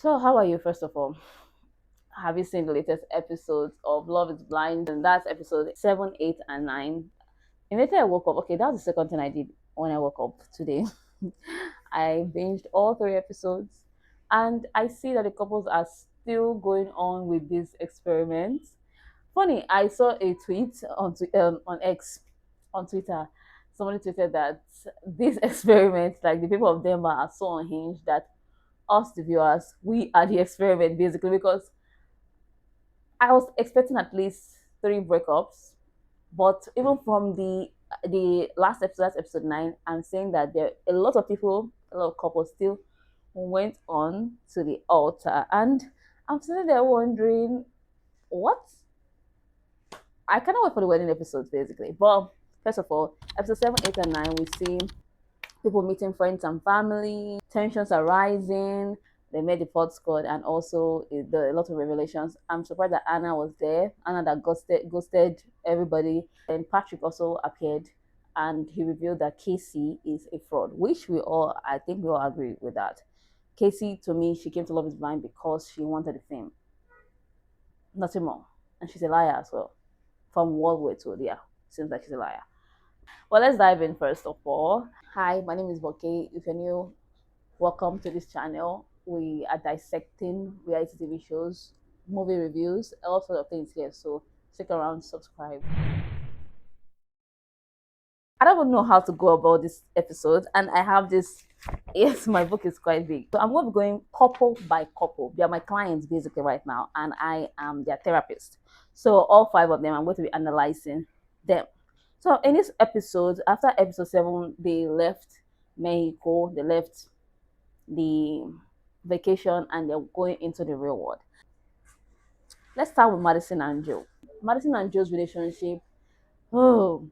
So, how are you, first of all? Have you seen the latest episodes of Love is Blind? And that's episode 7, 8, and 9. Immediately I woke up, okay, that's the second thing I did when I woke up today. I binged all three episodes, and I see that the couples are still going on with this experiment. Funny, I saw a tweet on X, on Twitter. Somebody tweeted that this experiment, like the people of Denver, are so unhinged that us, the viewers, we are the experiment basically, because I was expecting at least three breakups, but even from the last episode, that's episode 9, I'm saying that there a lot of people, a lot of couples still went on to the altar, and I'm sitting there wondering what. I cannot wait for the wedding episodes basically. But first of all, episode 7, 8, and 9, we see people meeting friends and family, tensions are rising. They made the pod squad, and also a lot of revelations. I'm surprised that Anna was there. Anna that ghosted everybody. And Patrick also appeared, and he revealed that Casey is a fraud, which I think we all agree with that. Casey, to me, she came to Love is Blind because she wanted the fame, nothing more. And she's a liar as well. From what we're told, yeah, seems like she's a liar. Well, let's dive in first of all. Hi, my name is Boke. If you're new, welcome to this channel. We are dissecting reality TV shows, movie reviews, all sorts of things here. So stick around, subscribe. I don't even know how to go about this episode, and I have this. Yes, my book is quite big. So I'm going to be going couple by couple. They are my clients basically right now, and I am their therapist. So all five of them, I'm going to be analyzing them. So in this episode, after episode 7, they left Mexico, they left the vacation, and they're going into the real world. Let's start with Madison and Joe. Madison and Joe's relationship. Oh,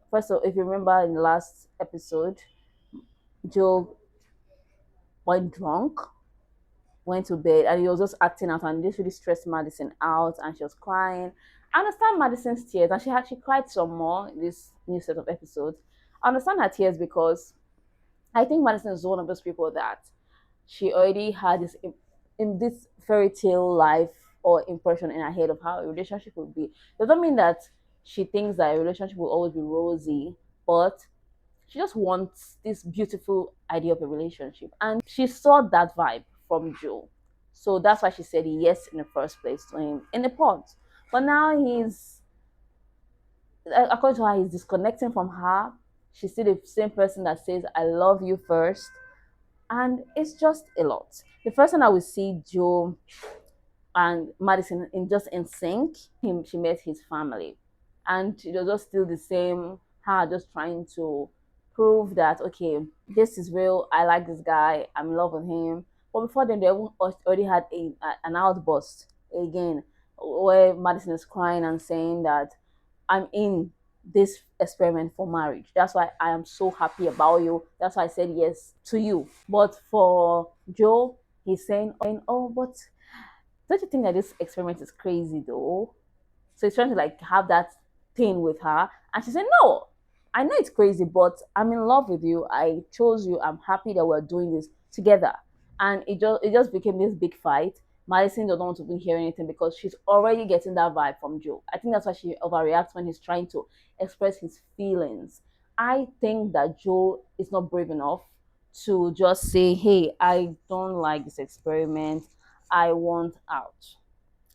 first of all, if you remember in the last episode, Joe went drunk, went to bed, and he was just acting out, and this really stressed Madison out, and she was crying. I understand Madison's tears, and she cried some more in this new set of episodes. I understand her tears because I think Madison is one of those people that she already had in this fairy tale life or impression in her head of how a relationship would be. Doesn't mean that she thinks that a relationship will always be rosy, but she just wants this beautiful idea of a relationship. And she saw that vibe from Joe. So that's why she said yes in the first place to him in the pod. But now according to her, he's disconnecting from her. She's still the same person that says, I love you first. And it's just a lot. The first time I will see Joe and Madison in sync, she met his family, and it was just still the same. Her just trying to prove that okay, this is real. I like this guy. I'm in love with him. But before then, they already had an outburst again, where Madison is crying and saying that I'm in this experiment for marriage. That's why I am so happy about you. That's why I said yes to you. But for Joe, he's saying, oh, but don't you think that this experiment is crazy though? So he's trying to like have that thing with her. And she said, no, I know it's crazy, but I'm in love with you. I chose you. I'm happy that we're doing this together. And it just became this big fight. Madison doesn't want to hear anything because she's already getting that vibe from Joe. I think that's why she overreacts when he's trying to express his feelings. I think that Joe is not brave enough to just say, hey, I don't like this experiment. I want out.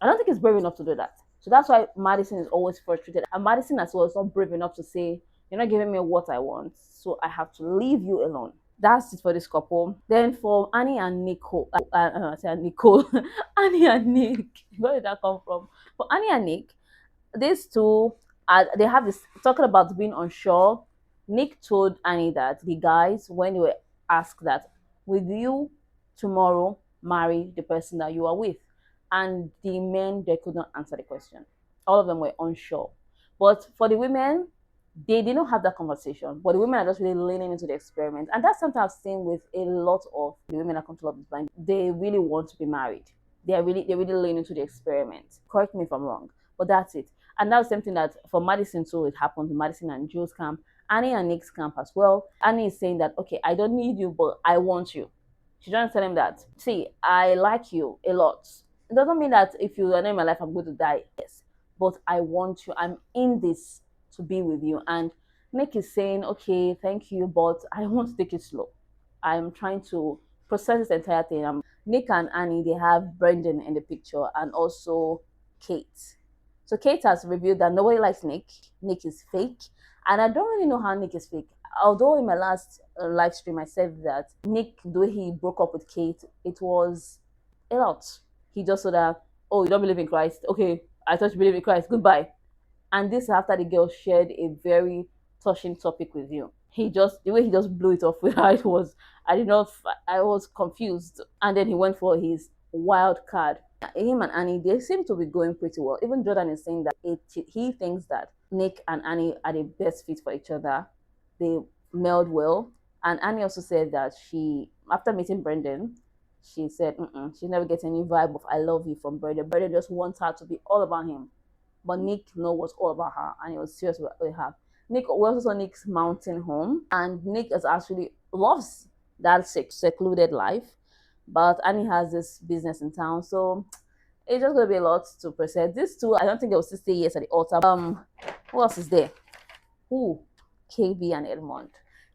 I don't think he's brave enough to do that. So that's why Madison is always frustrated. And Madison as well is not brave enough to say, you're not giving me what I want, so I have to leave you alone. That's it for this couple. Then for Annie and Nicole, Nicole, Annie and Nick, where did that come from? For Annie and Nick, these two, they have this talking about being unsure. Nick told Annie that the guys, when they were asked that, will you tomorrow marry the person that you are with? And the men, they could not answer the question. All of them were unsure. But for the women, they did not have that conversation. But the women are just really leaning into the experiment. And that's something I've seen with a lot of the women that come to Love is Blind. They really want to be married. They really lean into the experiment. Correct me if I'm wrong. But that's it. And that's something that for Madison too, it happened to Madison and Joe's camp, Annie and Nick's camp as well. Annie is saying that, okay, I don't need you, but I want you. She's trying to tell him that, see, I like you a lot. It doesn't mean that if you are not in my life, I'm going to die. Yes. But I want you. I'm in this to be with you. And Nick is saying, okay, thank you, but I want to take it slow. I'm trying to process this entire thing. Nick and Annie, they have Brendan in the picture and also Kate. So Kate has revealed that nobody likes Nick. Nick is fake. And I don't really know how Nick is fake. Although in my last live stream I said that Nick, though he broke up with Kate, it was a lot. He just said that, oh, you don't believe in Christ? Okay, I thought you believe in Christ. Goodbye. And this after the girl shared a very touching topic with you. He just, the way he just blew it off with her, it was, I did not, I was confused. And then he went for his wild card. Him and Annie, they seem to be going pretty well. Even Jordan is saying that he thinks that Nick and Annie are the best fit for each other. They meld well. And Annie also said that she, after meeting Brendan, she said she never gets any vibe of I love you from Brendan. Brendan just wants her to be all about him. But Nick knows what's all about her and he was serious with her. Nick, we also saw Nick's mountain home, and Nick is actually loves that secluded life. But Annie has this business in town, so it's just gonna be a lot to process. These two, I don't think they will still stay yes at the altar. Who else is there? Who? KB and Edmond.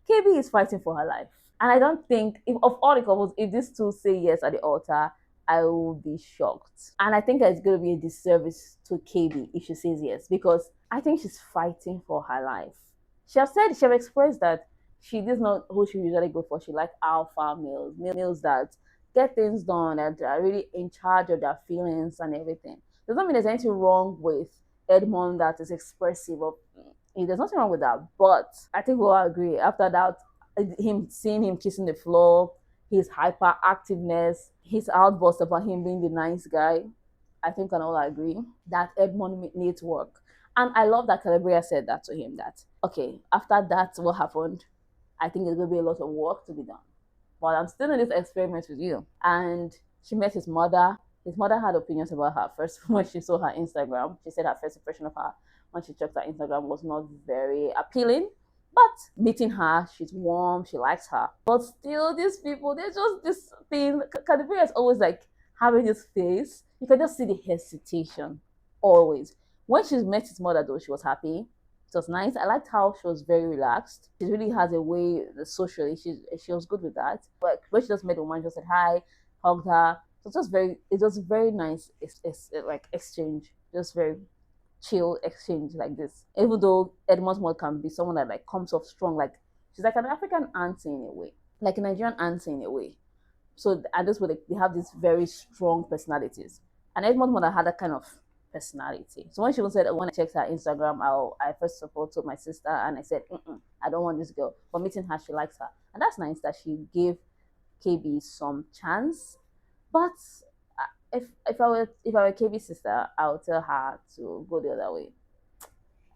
KB is fighting for her life. And I don't think, if of all the couples, if these two say yes at the altar, I will be shocked. And I think it's going to be a disservice to KB if she says yes, because I think she's fighting for her life. She has expressed that she is not who she usually go for. She likes alpha males that get things done, that are really in charge of their feelings and everything. Doesn't mean there's anything wrong with Edmond that is expressive of. There's nothing wrong with that, but I think we'll agree after that, seeing him kissing the floor, his hyperactiveness, his outburst about him being the nice guy, I think we can all agree that Edmond needs work. And I love that Kalybriah said that to him, that, okay, after that, what happened, I think there's going to be a lot of work to be done. But I'm still in this experiment with you. And she met his mother. His mother had opinions about her first when she saw her Instagram. She said her first impression of her when she checked her Instagram was not very appealing. But meeting her, she's warm, she likes her. But still, these people, they're just this thing. Kalybriah is always like having this face. You can just see the hesitation, always. When she met his mother, though, she was happy. It was nice. I liked how she was very relaxed. She really has a way socially. She was good with that. But when she just met the woman, she just said hi, hugged her. It was very nice. It's like exchange, just very chill exchange like this. Even though Edmond's mom can be someone that like comes off strong, like she's like an African auntie in a way, like a Nigerian auntie in a way. So and this way they have these very strong personalities. And Edmond's mother had that kind of personality. So when she said when I checked her Instagram, I first of all told my sister and I said, I don't want this girl. But meeting her, she likes her, and that's nice that she gave KB some chance. But if I were KB's sister, I would tell her to go the other way.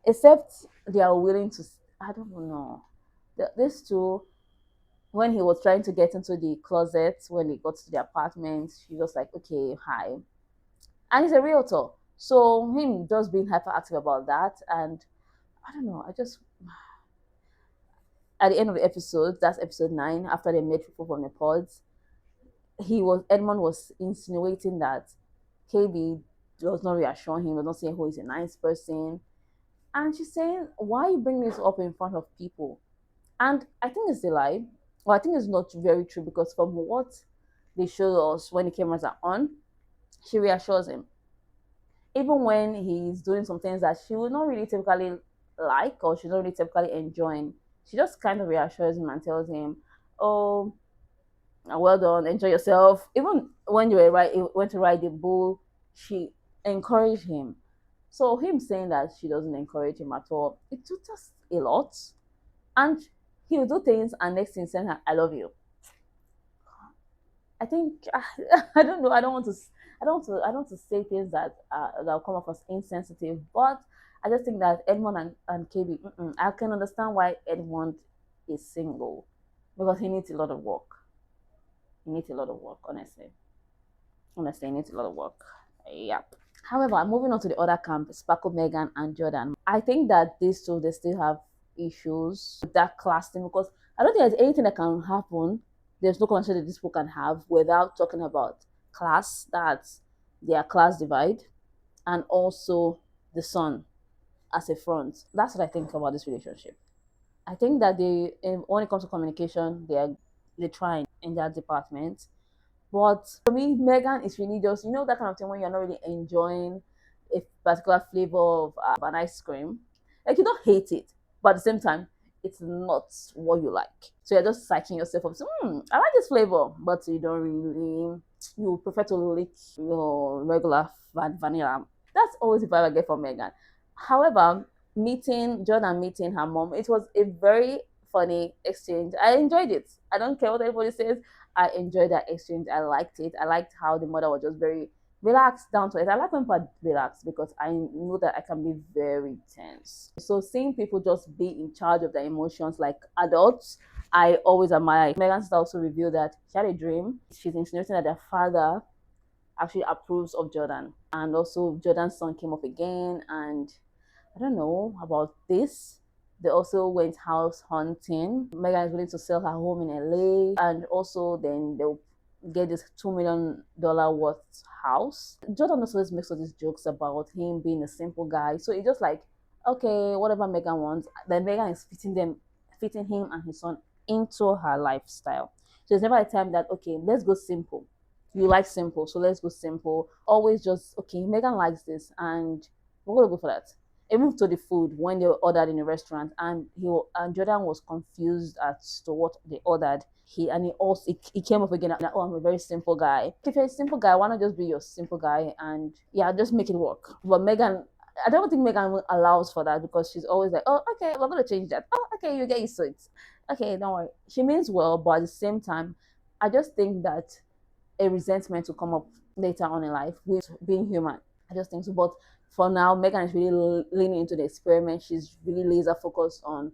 Except they are willing to. I don't know. These two, when he was trying to get into the closet, when he got to the apartment, she was like, "Okay, hi," and he's a realtor, so him just being hyperactive about that, and I don't know. I just at the end of the episode, that's episode 9, after they made people from the pods, Edmond was insinuating that KB does not reassure him, does not say, oh, he's a nice person. And she's saying, why are you bringing this up in front of people? And I think it's a lie. Well, I think it's not very true, because from what they showed us when the cameras are on, she reassures him. Even when he's doing some things that she would not really typically like, or she's not really typically enjoying, she just kind of reassures him and tells him, oh, well done, enjoy yourself. Even when went to ride the bull, she encouraged him. So him saying that she doesn't encourage him at all, it took just a lot. And he would do things and next thing saying, I love you. I think I don't know. I don't want to say things that will come off as insensitive. But I just think that Edmond and KB, I can understand why Edmond is single, because he needs a lot of work. He needs a lot of work, honestly. Honestly, he needs a lot of work. Yep. However, moving on to the other camp, Sparkle, Megan, and Jordan. I think that these two, they still have issues with that class thing, because I don't think there's anything that can happen There's no conversation that these people can have without talking about class, that's their class divide, and also the son as a front. That's what I think about this relationship. I think that when it comes to communication, they're trying in that department. But for me, Megan is really just, that kind of thing when you're not really enjoying a particular flavor of an ice cream. Like, you don't hate it, but at the same time, it's not what you like. So you're just psyching yourself up. So, I like this flavor, but you don't really, you prefer to lick your regular vanilla. That's always the vibe I get from Megan. However, meeting her mom, it was a very funny exchange. I enjoyed it. I don't care what anybody says. I enjoyed that exchange. I liked it. I liked how the mother was just very relaxed, down to it. I like when people are relaxed because I know that I can be very tense. So seeing people just be in charge of their emotions like adults, I always admire. Megan's sister also revealed that she had a dream. She's insinuating that their father actually approves of Jordan. And also Jordan's son came up again, and I don't know about this. They also went house hunting. Megan is willing to sell her home in LA, and also then they'll get this $2 million worth house. Jordan also makes all these jokes about him being a simple guy. So it's just like, okay, whatever Megan wants, then Megan is fitting him and his son into her lifestyle. So it's never a time that, okay, let's go simple. You like simple, so let's go simple. Always just, okay, Megan likes this, and we're gonna go for that. Even to the food when they ordered in a restaurant, and Jordan was confused as to what they ordered. He came up again. Oh, I'm a very simple guy. If you're a simple guy, why not just be your simple guy and yeah, just make it work. But Megan, I don't think Megan allows for that because she's always like, oh, okay, we're gonna change that. Oh, okay, you get used to it. Okay, don't worry. She means well, but at the same time, I just think that a resentment will come up later on in life with being human. I just think so. But for now, Megan is really leaning into the experiment. She's really laser focused on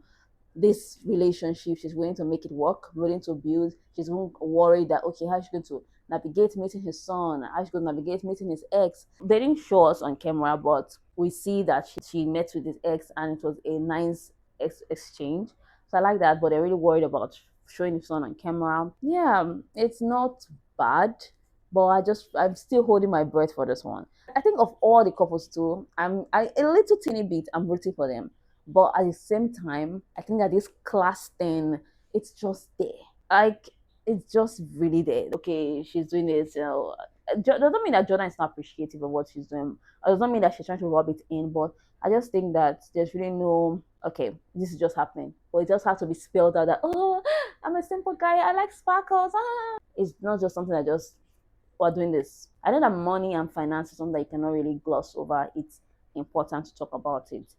this relationship. She's willing to make it work, willing to build. She's worried that, okay, how's she going to navigate meeting his son? How's she going to navigate meeting his ex? They didn't show us on camera, but we see that she met with his ex and it was a nice exchange. So I like that, but they're really worried about showing his son on camera. Yeah, it's not bad, but I'm still holding my breath for this one. I think of all the couples too, a little teeny bit I'm rooting for them, but at the same time, I think that this class thing, it's just there. Like, it's just really there. Okay, she's doing this. Doesn't mean that Jordan is not appreciative of what she's doing. It doesn't mean that she's trying to rub it in, but I just think that there's really no, okay, this is just happening. But it just has to be spelled out that, oh, I'm a simple guy. I like sparkles. Ah. It's not just something that just, we're doing this. I know that money and finance is something that you cannot really gloss over. It's important to talk about it.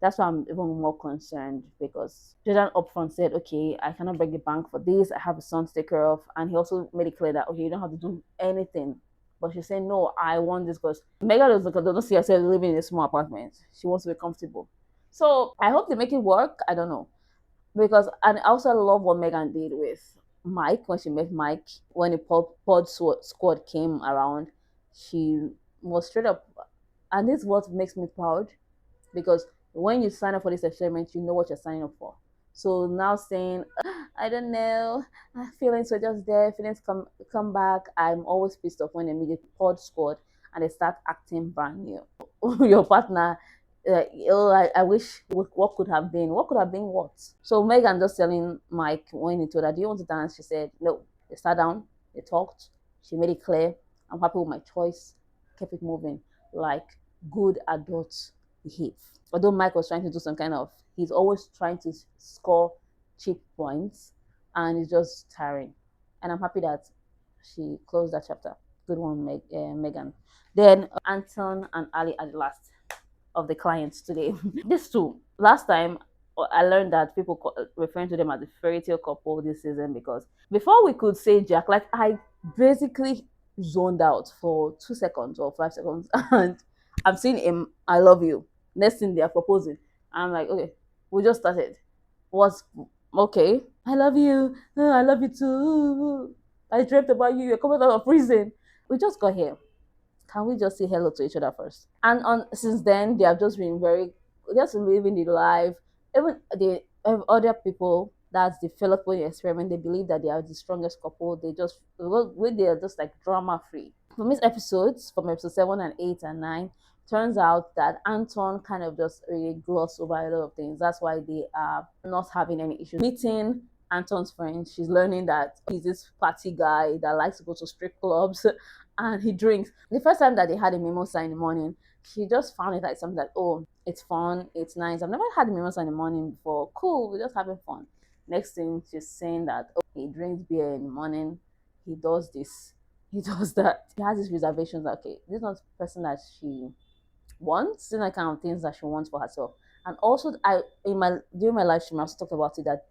That's why I'm even more concerned because Jordan upfront said, okay, I cannot break the bank for this. I have a son to take care of. And he also made it clear that, okay, you don't have to do anything. But she's saying, no, I want this because Megan doesn't see herself living in a small apartment. She wants to be comfortable. So I hope they make it work. I don't know. And I also love what Megan did with Mike when she met Mike. When the pod squad came around, she was straight up. And this is what makes me proud because when you sign up for this experiment, you know what you're signing up for. So now saying, I don't know, feelings were just there, feelings come back. I'm always pissed off when they meet the pod squad and they start acting brand new. Your partner, oh, I wish what could have been. What could have been what? So Megan just telling Mike when he told her, do you want to dance? She said, no. They sat down, they talked, she made it clear, I'm happy with my choice, kept it moving, like good adults behave. Although Mike was trying to do some kind of, he's always trying to score cheap points and it's just tiring. And I'm happy that she closed that chapter. Good one, Megan. Then Anton and Ali are the last of the clients today. These two, last time I learned that people referring to them as a fairy tale couple this season because before we could say Jack, like I basically zoned out for 2 seconds or 5 seconds and I'm seeing him, I love you. Next thing they are proposing. I'm like, okay, we just started. Was okay. I love you. Oh, I love you too. I dreamt about you. You're coming out of prison. We just got here. Can we just say hello to each other first? And since then, they have just been just living the life. Even the other people That's the Philip experiment. They believe that they are the strongest couple. They just, well, they are just like drama free. From these episodes, from episode 7 and 8 and 9, turns out that Anton kind of just really glossed over a lot of things. That's why they are not having any issues. Meeting Anton's friend, she's learning that he's this party guy that likes to go to strip clubs and he drinks. The first time that they had a mimosa in the morning, she just found it like something that, oh, it's fun, it's nice. I've never had a mimosa in the morning before. Cool, we're just having fun. Next thing, she's saying that, oh, he drinks beer in the morning, he does this, he does that. He has these reservations that, okay, this is not the person that she wants, these are the kind of things that she wants for herself. And also, I in my during my live stream, I also talked about it that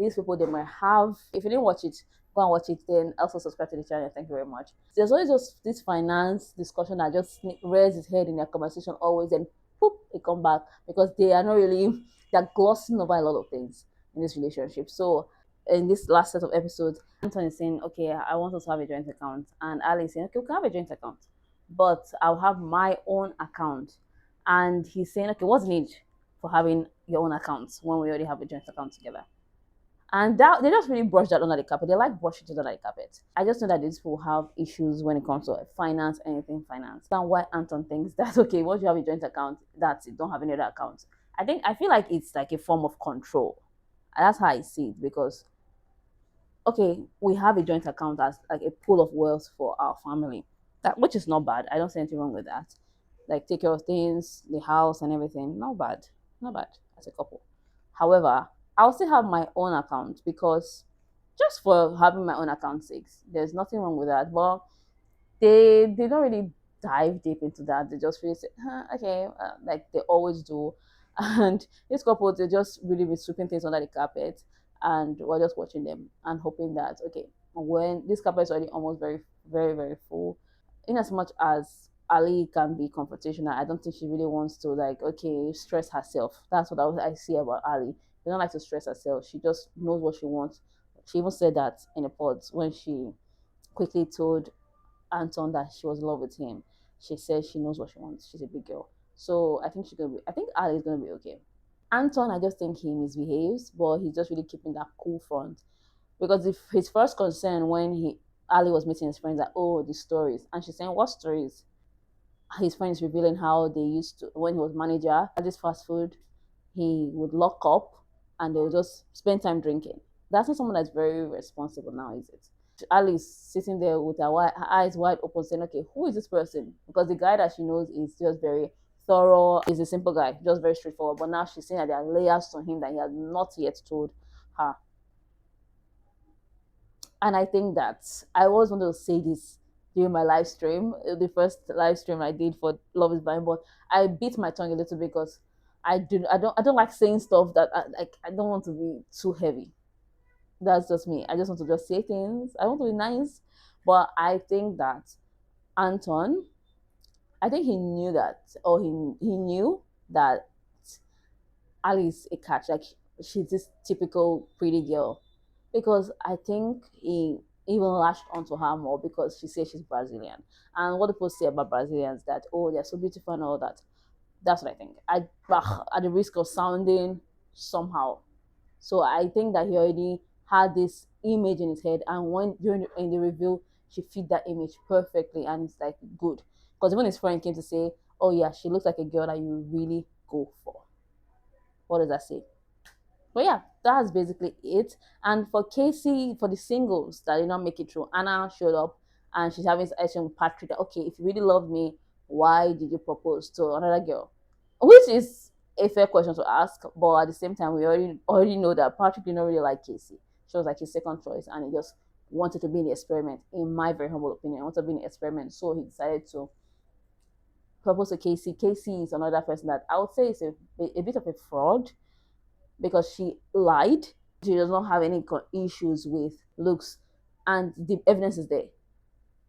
these people, they might have, if you didn't watch it, go and watch it, then also subscribe to the channel. Thank you very much. There's always just this finance discussion that just rears its head in their conversation always, and poop, it come back because they are not really, they're glossing over a lot of things in this relationship. So in this last set of episodes, Anton is saying, okay, I want us to have a joint account, and Ali is saying, okay, we can have a joint account, but I'll have my own account. And he's saying, okay, what's the need for having your own account when we already have a joint account together? And that they just really brush that under the carpet. They like brushing it under the carpet. I just know that these people have issues when it comes to finance, anything finance. That's why Anton thinks that, okay, once you have a joint account, that's it, don't have any other accounts. I feel like it's like a form of control. And that's how I see it, because okay, we have a joint account as like a pool of wealth for our family. That, which is not bad. I don't see anything wrong with that. Like take care of things, the house and everything. Not bad. Not bad as a couple. However, I'll still have my own account, because just for having my own account sake, there's nothing wrong with that. But they don't really dive deep into that. They just really say, huh, okay, like they always do. And this couple, they just really be sweeping things under the carpet, and we're just watching them and hoping that, okay, when this carpet is already almost very, very, very full, in as much as Ali can be confrontational, I don't think she really wants to, like, okay, stress herself. That's what I see about Ali. She don't like to stress herself. She just knows what she wants. She even said that in a pod when she quickly told Anton that she was in love with him. She said she knows what she wants. She's a big girl. So I think she's gonna be, I think Ali is gonna be okay. Anton, I just think he misbehaves, but he's just really keeping that cool front. Because if his first concern when he Ali was meeting his friends, like, oh, the stories. And she's saying, what stories? His friends revealing how they used to, when he was manager at this fast food, he would lock up and they would just spend time drinking. That's not someone that's very responsible now, is it? Alice sitting there with her eyes wide open, saying, okay, who is this person? Because the guy that she knows is just very thorough, is a simple guy, just very straightforward. But now she's saying that there are layers to him that he has not yet told her. And I think that I always wanted to say this during my live stream, the first live stream I did for Love is Blind, but I bit my tongue a little bit because I don't like saying stuff that I don't want to be too heavy. That's just me. I just want to just say things. I want to be nice, but I think that Anton, I think he knew that, or he knew that Alice a catch. Like she's this typical pretty girl, because I think he even latched onto her more because she says she's Brazilian. And what people say about Brazilians, that oh, they're so beautiful and all that. That's what I think. At the risk of sounding somehow, so I think that he already had this image in his head, and when in the review, she fit that image perfectly, and it's like good. Because even his friend came to say, "Oh yeah, she looks like a girl that you really go for." What does that say? But yeah, that's basically it. And for Casey, for the singles that did not make it through, Anna showed up and she's having this action with Patrick that, okay, if you really love me, why did you propose to another girl? Which is a fair question to ask, but at the same time, we already know that Patrick did not really like Casey. She was like his second choice, and he just wanted to be in the experiment. In my very humble opinion, he wanted to be in the experiment, so he decided to propose to Casey. Casey is another person that I would say is a bit of a fraud, because she lied. She does not have any issues with looks, and the evidence is there.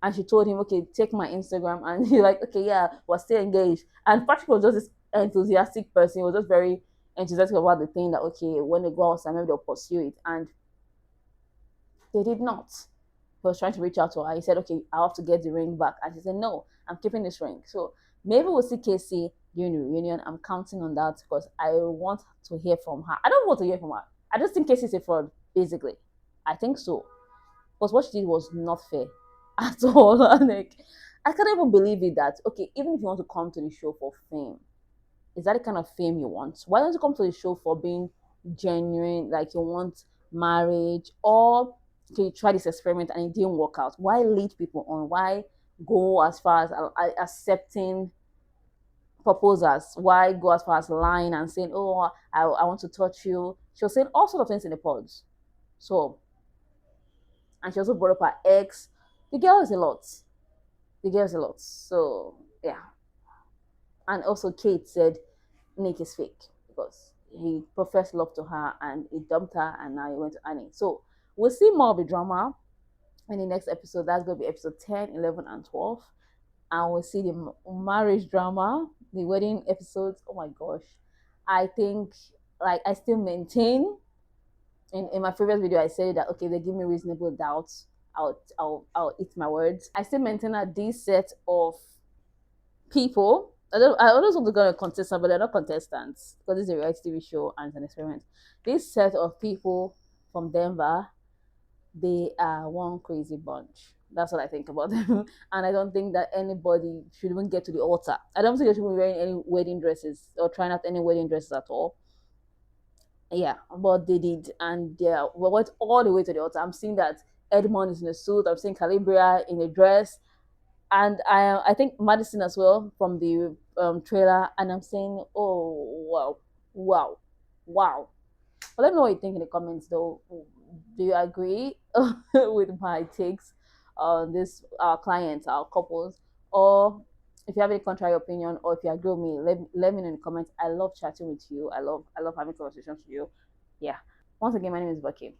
And she told him, okay, take my Instagram. And he's like, okay, yeah, we're still engaged. And Patrick was just this enthusiastic person. He was just very enthusiastic about the thing that, okay, when they go outside, maybe they'll pursue it. And they did not. He was trying to reach out to her. He said, okay, I have to get the ring back. And she said, no, I'm keeping this ring. So maybe we'll see Casey during the reunion. I'm counting on that because I want to hear from her. I don't want to hear from her. I just think Casey's a fraud. basically. I think so. Because what she did was not fair at all. Like, I can't even believe it that, okay, even if you want to come to the show for fame, is that the kind of fame you want? Why don't you come to the show for being genuine, like you want marriage, or can you try this experiment and it didn't work out? Why lead people on? Why go as far as accepting proposals? Why go as far as lying and saying, oh, I want to touch you? She was saying all sorts of things in the pods. So, and she also brought up her ex. The girl is a lot. The girl is a lot. So, yeah. And also, Kate said Nick is fake because he professed love to her and he dumped her and now he went to Annie. So, we'll see more of the drama in the next episode. That's going to be episode 10, 11, and 12. And we'll see the marriage drama, the wedding episodes. Oh my gosh. I think, like, I still maintain in my previous video, I said that, okay, they give me reasonable doubts. I'll eat my words. I still maintain that this set of people, I always want to go to a contestant, but they're not contestants because it's a reality TV show and it's an experiment. This set of people from Denver, they are one crazy bunch. That's what I think about them. And I don't think that anybody should even get to the altar. I don't think they should be wearing any wedding dresses or trying out any wedding dresses at all. Yeah, but they did. And yeah, we went all the way to the altar. I'm seeing that Edmond is in a suit. I'm seeing Kalybriah in a dress. And I think Madison as well from the trailer. And I'm saying, oh, wow, wow, wow. But let me know what you think in the comments, though. Do you agree with my takes on this, our clients, our couples, or if you have any contrary opinion, or if you agree with me, let me know in the comments. I love chatting with you. I love having conversations with you. Yeah. Once again, my name is Bucky.